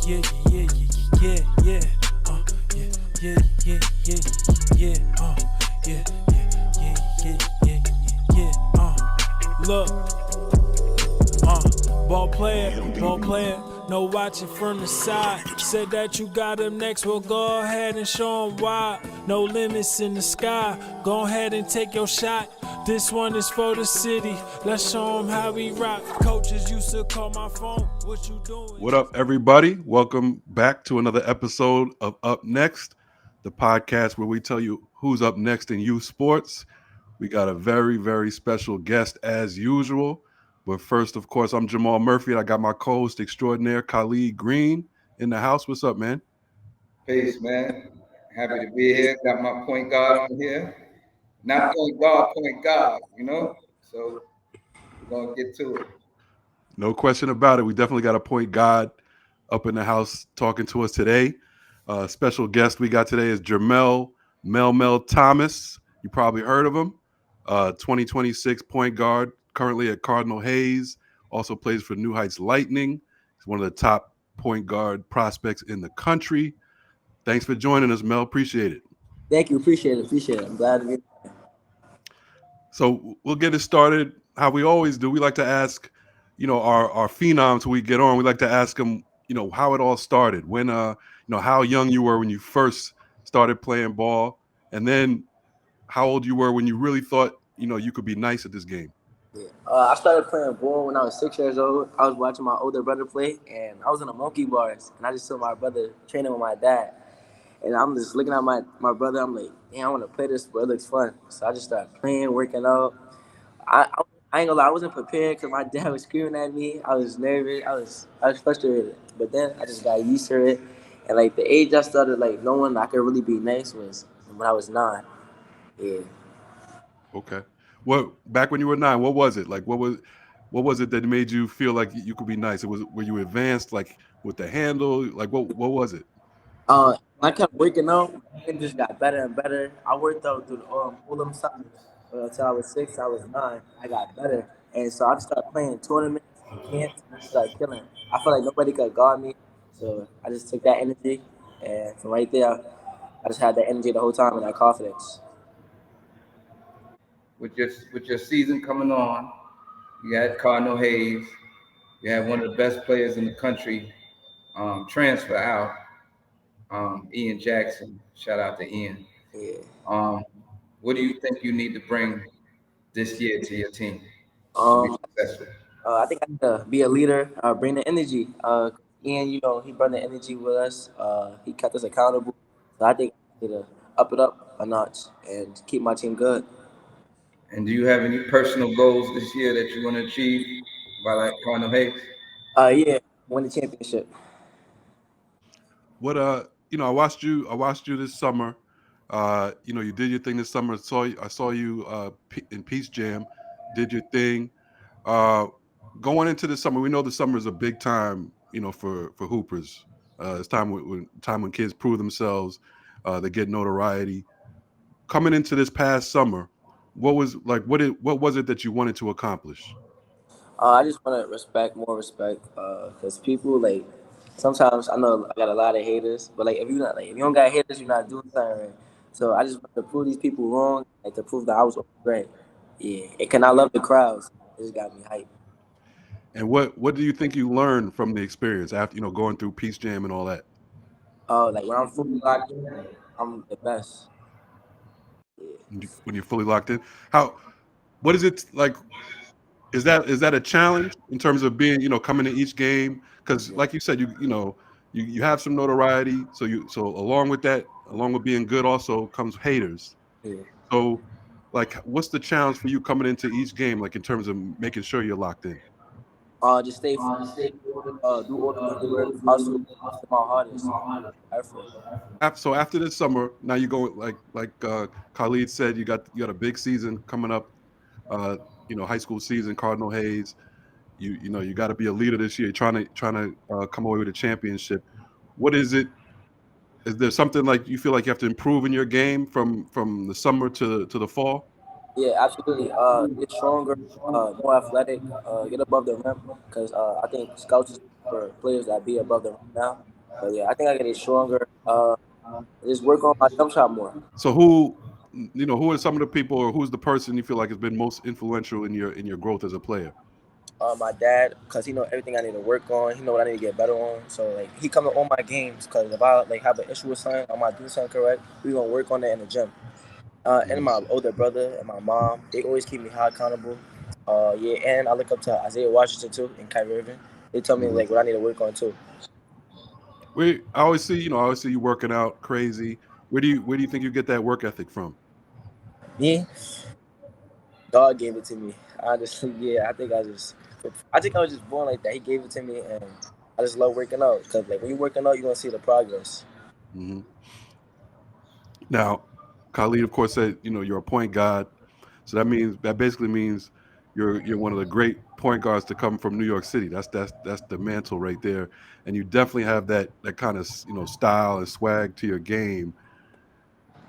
yeah, yeah, yeah, yeah, yeah, yeah, yeah, yeah, yeah, yeah, yeah, yeah, yeah, yeah, look, ball player, no watching from the side. Said that you got him next, well go ahead and show him why. No limits in the sky, go ahead and take your shot. This one is for the city, let's show him how we rock. Coaches used to call my phone, what you doing? What up, everybody? Welcome back to another episode of Up Next, the podcast where we tell you who's up next in youth sports. We got a very, very special guest as usual. But first, of course, I'm Jamal Murphy. And I got my co-host extraordinaire, Khalid Green, in the house. What's up, man? Peace, man. Happy to be here. Got my point guard on here. Not point guard, So we're gonna get to it. No question about it. We definitely got a point guard up in the house talking to us today. Special guest we got today is Jermel Mel Thomas. You probably heard of him. 2026 point guard, currently at Cardinal Hayes. Also plays for New Heights Lightning. He's one of the top point guard prospects in the country. Thanks for joining us, Mel. Appreciate it. Thank you. Appreciate it. I'm glad to be here. So we'll get it started how we always do. We like to ask, our phenoms who we get on. We like to ask them, how it all started. When, how young you were when you first started playing ball, and then how old you were when you really thought, you could be nice at this game. Yeah. I started playing ball when I was 6 years old. I was watching my older brother play, and I was in the monkey bars, and I just saw my brother training with my dad. And I'm just looking at my brother. I'm like, damn, I want to play this, but it looks fun. So I just started playing, working out. I ain't gonna lie, I wasn't prepared because my dad was screaming at me. I was nervous. I was frustrated. But then I just got used to it. And like the age I started like knowing I could really be nice was when I was 9. Yeah. Okay. What back when you were 9? What was it like? What was it that made you feel like you could be nice? Were you advanced like with the handle? Like what was it? I kept working out. It just got better and better. I worked out through all them summers until I was 6. I was 9. I got better, and so I just started playing tournaments and camps. And I started killing. I felt like nobody could guard me, so I just took that energy, and from right there, I just had that energy the whole time and that confidence. With your season coming on, you had Cardinal Hayes. You had one of the best players in the country transfer out. Ian Jackson. Shout out to Ian. Yeah. Um, what do you think you need to bring this year to your team to be Um. successful? I think I need to be a leader. Bring the energy. Ian, he brought the energy with us. He kept us accountable. So I think I need to up it up a notch and keep my team good. And do you have any personal goals this year that you want to achieve by like Cardinal Hayes? Yeah, win the championship. What I watched you this summer. You did your thing this summer. I saw you in Peace Jam, did your thing. Uh, Going into the summer, we know the summer is a big time, for hoopers. It's time when kids prove themselves, they get notoriety. Coming into this past summer, what was it that you wanted to accomplish? I just want to more respect, because people like sometimes I know I got a lot of haters, but like if you don't got haters, you're not doing something right. So I just want to prove these people wrong, like to prove that I was right. Yeah, and can I love the crowds? It just got me hyped. And what do you think you learned from the experience after going through Peace Jam and all that? Like when I'm fully locked in, I'm the best. Yeah. When you're fully locked in, what is it like? Is that a challenge in terms of being coming to each game? Because like you said, you have some notoriety. So along with that, along with being good, also comes haters. Yeah. So like, what's the challenge for you coming into each game? Like in terms of making sure you're locked in. Just stay focused, do all the good work, hustle, put my hardest, effort. So after this summer, now you go like Khalid said, you got a big season coming up. Uh, High school season, Cardinal Hayes. You got to be a leader this year. Trying to come away with a championship. What is it? Is there something like you feel like you have to improve in your game from the summer to the fall? Yeah, absolutely. Get stronger, more athletic, get above the rim, because I think scouts is for players that be above the rim now. But yeah, I think I can get stronger. Just work on my jump shot more. So who are some of the people, or who's the person you feel like has been most influential in your growth as a player? My dad, cause he know everything I need to work on. He know what I need to get better on. So like he come to all my games, cause if I like have an issue with something, I'm not doing something correct, we gonna work on it in the gym. And Mhm. my older brother and my mom, they always keep me high accountable. Yeah, and I look up to Isaiah Washington too and Kyrie Irving. They tell me Mhm. like what I need to work on too. I always see you working out crazy. Where do you think you get that work ethic from? Me, God gave it to me. Honestly, yeah, I think I was just born like that. He gave it to me, and I just love working out. Cause like when you're working out, you're gonna see the progress. Hmm. Now, Khalid, of course, said you're a point guard, so that basically means you're one of the great point guards to come from New York City. That's the mantle right there, and you definitely have that kind of style and swag to your game.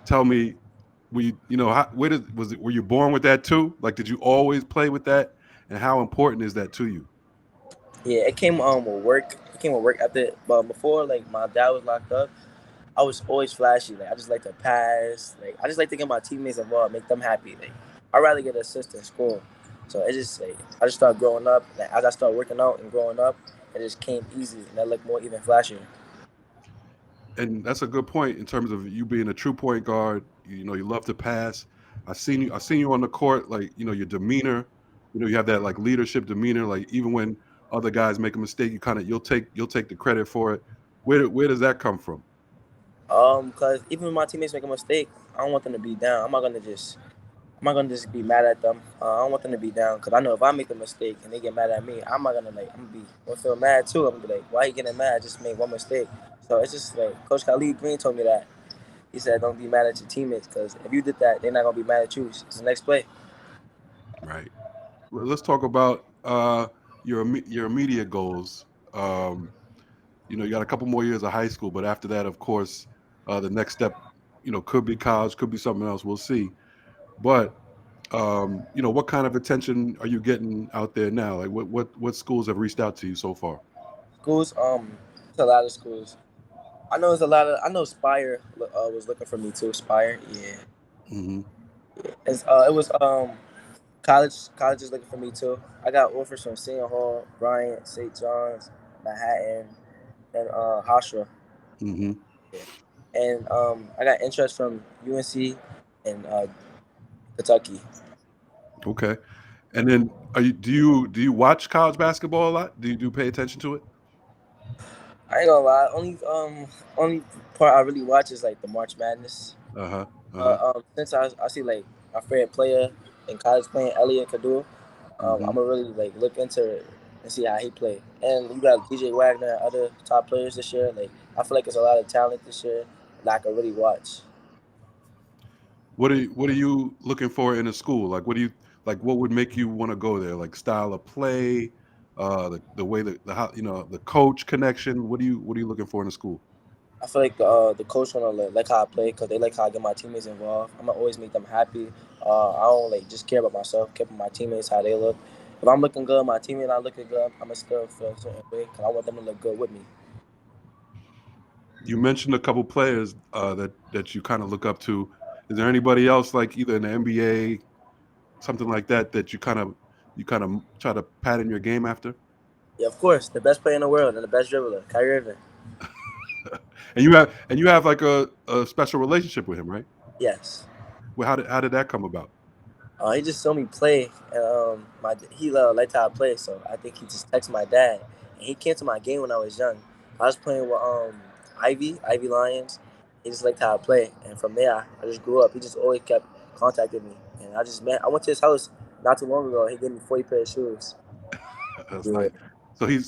Tell me, where were you born with that too? Like, did you always play with that, and how important is that to you? Yeah, it came with work. It came with work after, but before like my dad was locked up, I was always flashy. Like I just like to pass. Like I just like to get my teammates involved, make them happy. Like I'd rather get an assist than score. So it just like I just started growing up. Like as I started working out and growing up, it just came easy and I looked more even flashier. And that's a good point in terms of you being a true point guard. You love to pass. I seen you on the court, like your demeanor. You have that like leadership demeanor. Like even when other guys make a mistake, you'll take the credit for it. Where does that come from? Cause even when my teammates make a mistake, I don't want them to be down. I'm not gonna just be mad at them. I don't want them to be down because I know if I make a mistake and they get mad at me, I'm gonna feel mad too. I'm gonna be like, why you getting mad? I just made one mistake. So it's just like Coach Khalid Green told me that. He said, don't be mad at your teammates because if you did that, they're not gonna be mad at you. It's the next play. Right. Well, let's talk about your immediate goals. You got a couple more years of high school, but after that, of course, the next step, could be college, could be something else. We'll see. But what kind of attention are you getting out there now? Like, what schools have reached out to you so far? Schools, it's a lot of schools. I know it's a lot of. I know Spire was looking for me too. Spire, yeah. Hmm. It was college is looking for me too. I got offers from Seton Hall, Bryant, St. John's, Manhattan, and Hofstra. Hmm. Yeah. And I got interest from UNC and Kentucky. Okay. And then, do you watch college basketball a lot? Do you pay attention to it? I ain't gonna lie. Only part I really watch is like the March Madness. Uh huh. Uh huh. Since I see like my favorite player in college playing Elliot Kadul, Hmm. I'm gonna really like look into it and see how he play. And you got DJ Wagner and other top players this year. Like I feel like it's a lot of talent this year that I can really watch. What are you looking for in a school? Like, what would make you want to go there? Like style of play, the way the how the coach connection. What are you looking for in a school? I feel like the coach wanna like how I play because they like how I get my teammates involved. I'm gonna always make them happy. I don't like just care about myself, care about my teammates how they look. If I'm looking good, my teammate not looking good, I'm gonna still feel a certain way because I want them to look good with me. You mentioned a couple players that you kind of look up to. Is there anybody else like either in the NBA, something like that, that you kind of try to pattern your game after? Yeah, of course, the best player in the world and the best dribbler, Kyrie Irving. And you have like a special relationship with him, right? Yes. Well, how did that come about? He just saw me play, and he liked how I play, so I think he just texted my dad, and he came to my game when I was young. I was playing with Ivy Lions. He just liked how I play, and from there I just grew up. He just always kept contacting me, and I went to his house not too long ago. He gave me 40 pair of shoes. That's Yeah, nice.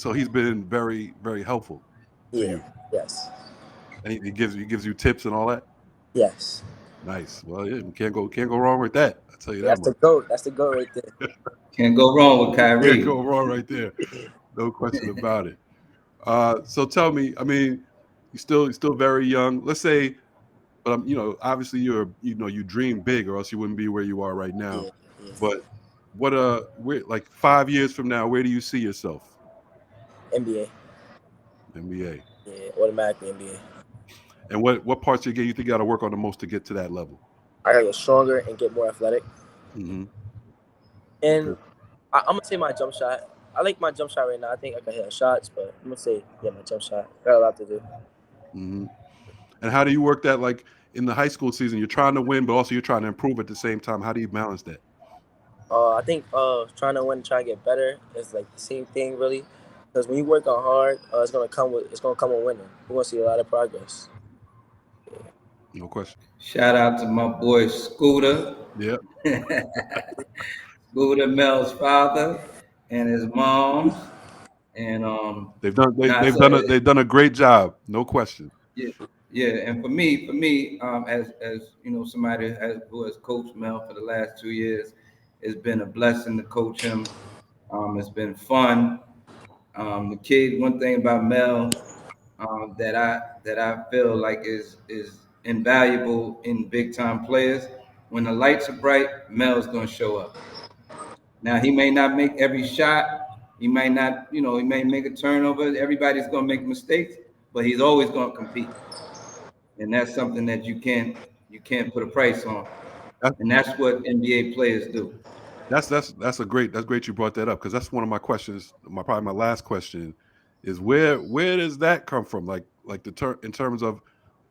So he's been very very helpful to yeah, you, yes, and he gives you tips and all that. yes. Nice. Well, yeah, can't go wrong with that. I tell you Yeah, that that's the much. goat. That's the goat right there. Can't go wrong with Can't Kyrie. go wrong right there. No question about it. So tell me, I mean, you're still very young. Let's say, but obviously you dream big, or else you wouldn't be where you are right now. Yeah, yeah. But where like 5 years from now, where do you see yourself? NBA. NBA. Yeah, automatically NBA. And what parts of your game you think you got to work on the most to get to that level? I gotta get stronger and get more athletic. Mm-hmm. And I'm gonna say my jump shot. I like my jump shot right now. I think I can hit shots, but I'm gonna say my jump shot. Got a lot to do. Mm-hmm. And how do you work that? Like in the high school season, you're trying to win, but also you're trying to improve at the same time. How do you balance that? I think trying to win, trying to get better is like the same thing really. Because when you work on hard, it's gonna come with winning. You're gonna see a lot of progress. No question. Shout out to my boy Scooter, Yeah, Scooter Mel's father and his moms, and they've done not so they've done a great job. No question. yeah, yeah. And for me, as you know, somebody who has coached Mel for the last 2 years, it's been a blessing to coach him. It's been fun. The kid, one thing about Mel that I feel like is invaluable in big time players. When the lights are bright, Mel's gonna show up. Now he may not make every shot. He might not, he may make a turnover. Everybody's gonna make mistakes, but he's always gonna compete, and that's something that you can't put a price on. That, And that's what NBA players do. that's great you brought that up because that's one of my questions. Probably my last question is where does that come from? Like in terms of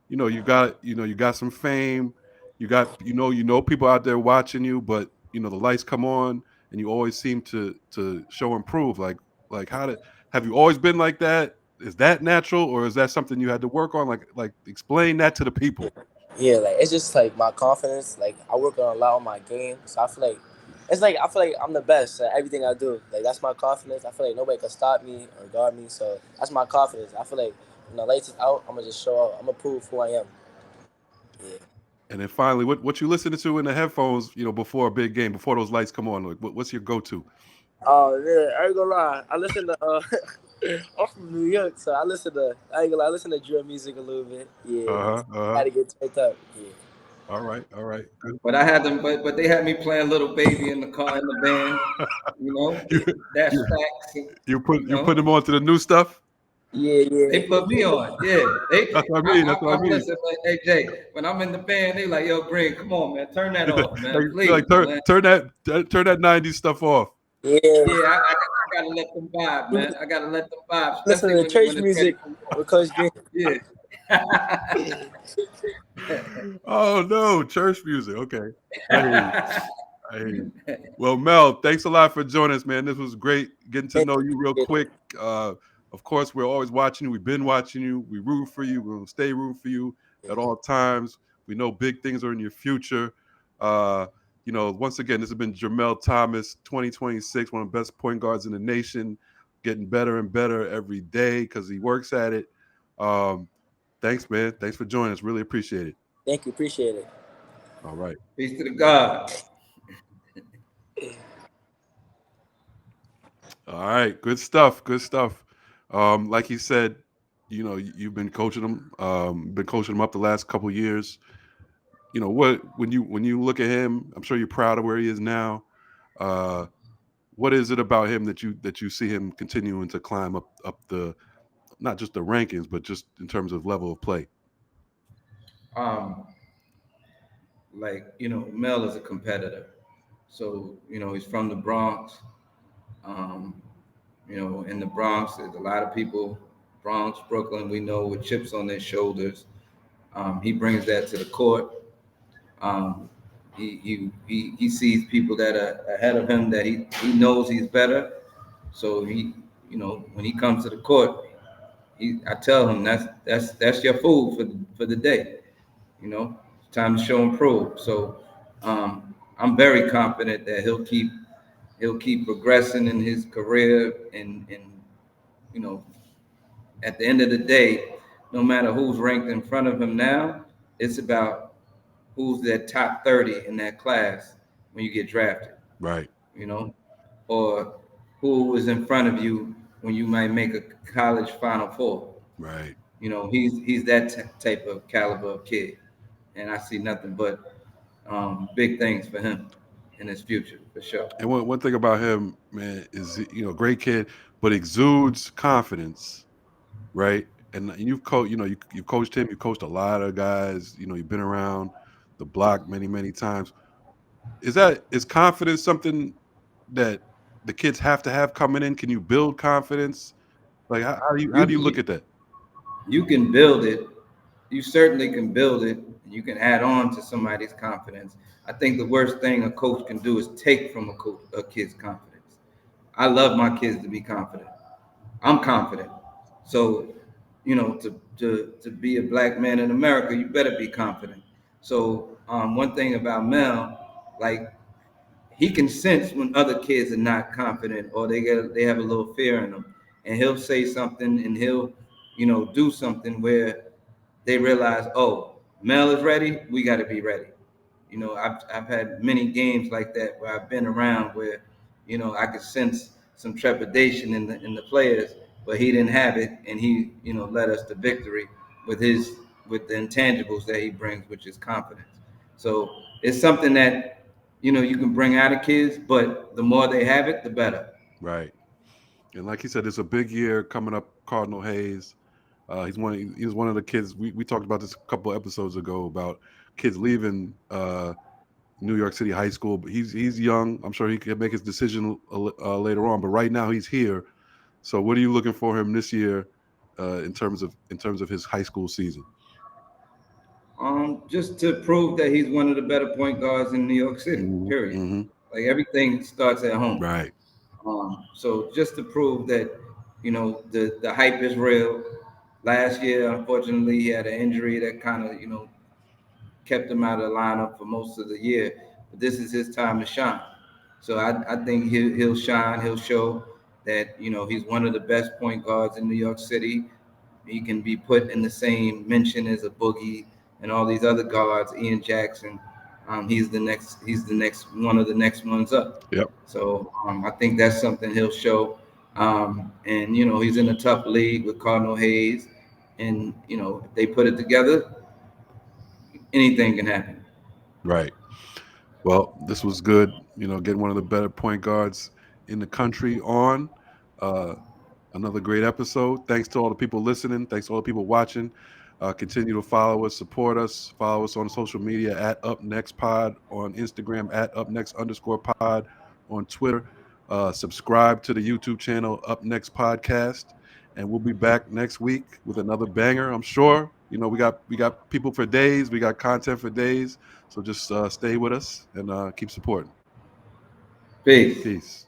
you got some fame, you got people out there watching you, but the lights come on and you always seem to show improve. Like have you always been like that? Is that natural or is that something you had to work on? Like explain that to the people. Yeah, like it's just like my confidence. Like I work on a lot on my game, so I feel like I'm the best at everything I do. Like that's my confidence. I feel like nobody can stop me or guard me. So that's my confidence. I feel like when the lights is out, I'm gonna just show up. I'm gonna prove who I am. Yeah. And then finally, what you listening to in the headphones, before a big game, before those lights come on, like what's your go-to? Oh yeah, I ain't gonna lie. I listen to I'm from New York, so I ain't gonna lie, I listen to drill music a little bit. Yeah. Uh-huh. Uh-huh. Gotta get turned up. Yeah. All right. All right. Good. But I had them, but they had me playing Little Baby in the car in the van. You know, you, that's you facts. you put them on to the new stuff? Yeah, They yeah. put me on. Yeah, That's what I mean. That's what I I'm mean. listening. Like, hey Jay, when I'm in the band, they like, yo, Greg, come on, man, turn that off, man, Like please, man. turn that 90s stuff off. Yeah. Yeah, I gotta let them vibe, man. I gotta let them vibe, Listen especially to church when it's ready music for war. with Coach Green. Yeah. Oh no, church music. Okay. I hear you. I hear you. Well, Mel, thanks a lot for joining us, man. This was great getting to know you real quick. Of course, we're always watching you. We've been watching you. We root for you. We'll stay rooting for you at all times. We know big things are in your future. Once again, this has been Jermel Thomas, 2026, one of the best point guards in the nation, getting better and better every day because he works at it. Thanks, man. Thanks for joining us. Really appreciate it. Thank you, appreciate it. All right. Peace to the God. All right, good stuff. Good stuff. Like he said, you've been coaching him. Been coaching him up the last couple years. What when you look at him, I'm sure you're proud of where he is now. Uh, what is it about him that you see him continuing to climb up the not just the rankings, but just in terms of level of play? Um, Mel is a competitor. So, he's from the Bronx. Um, in the Bronx, there's a lot of people, Bronx, Brooklyn, we know, with chips on their shoulders. He brings that to the court. Um, he sees people that are ahead of him that he knows he's better. So when he comes to the court, I tell him that's your food for the day. It's time to show and prove. So I'm very confident that he'll keep progressing in his career, and you know at the end of the day, no matter who's ranked in front of him now, it's about who's that top 30 in that class when you get drafted, Right. you know, or who is in front of you when you might make a college Final Four. Right. He's that type of caliber of kid, and I see nothing but big things for him in his future for sure. And one thing about him, man, is great kid, but exudes confidence, right? and you've coached, you've coached him, you coached a lot of guys, you've been around the block many, many times. Is confidence something that the kids have to have coming in? Can you build confidence? Like how do you look You at that? you can build it. You certainly can build it. You can add on to somebody's confidence. I think the worst thing a coach can do is take from a kid's confidence. I love my kids to be confident. I'm confident. So, to be a black man in America, you better be confident. So, one thing about Mel, like he can sense when other kids are not confident or they have a little fear in them, and he'll say something and he'll, do something where they realize, oh, Mel is ready. We got to be ready. I've had many games like that where I've been around where, I could sense some trepidation in the players, but he didn't have it, and he, led us to victory with with the intangibles that he brings, which is confidence. So it's something that you can bring out of kids, but the more they have it, the better. Right. And like he said, it's a big year coming up. Cardinal Hayes, he's one of the kids. We talked about this a couple of episodes ago about kids leaving New York City high school, but he's young. I'm sure he can make his decision later on. But right now he's here. So what are you looking for him this year in terms of his high school season? Just to prove that he's one of the better point guards in New York City. Hmm. Period. Hmm. Like everything starts at home. Right. So just to prove that, the hype is real. Last year, unfortunately, he had an injury that kind of, kept him out of the lineup for most of the year. But this is his time to shine. So I think he'll shine. He'll show that, he's one of the best point guards in New York City. He can be put in the same mention as a Boogie and all these other guards, Ian Jackson. He's the next. He's the next one of the next ones up. Yep. So I think that's something he'll show. And he's in a tough league with Cardinal Hayes, and if they put it together, anything can happen. Right. Well, this was good. Getting one of the better point guards in the country on. Uh, Another great episode. Thanks to all the people listening. Thanks to all the people watching. Continue to follow us, support us, follow us on social media at Up Next Pod, on Instagram at Up Next _ pod, on Twitter. Subscribe to the YouTube channel Up Next Podcast, and we'll be back next week with another banger. I'm sure. We got people for days. We got content for days. So just stay with us and keep supporting. Peace. Peace.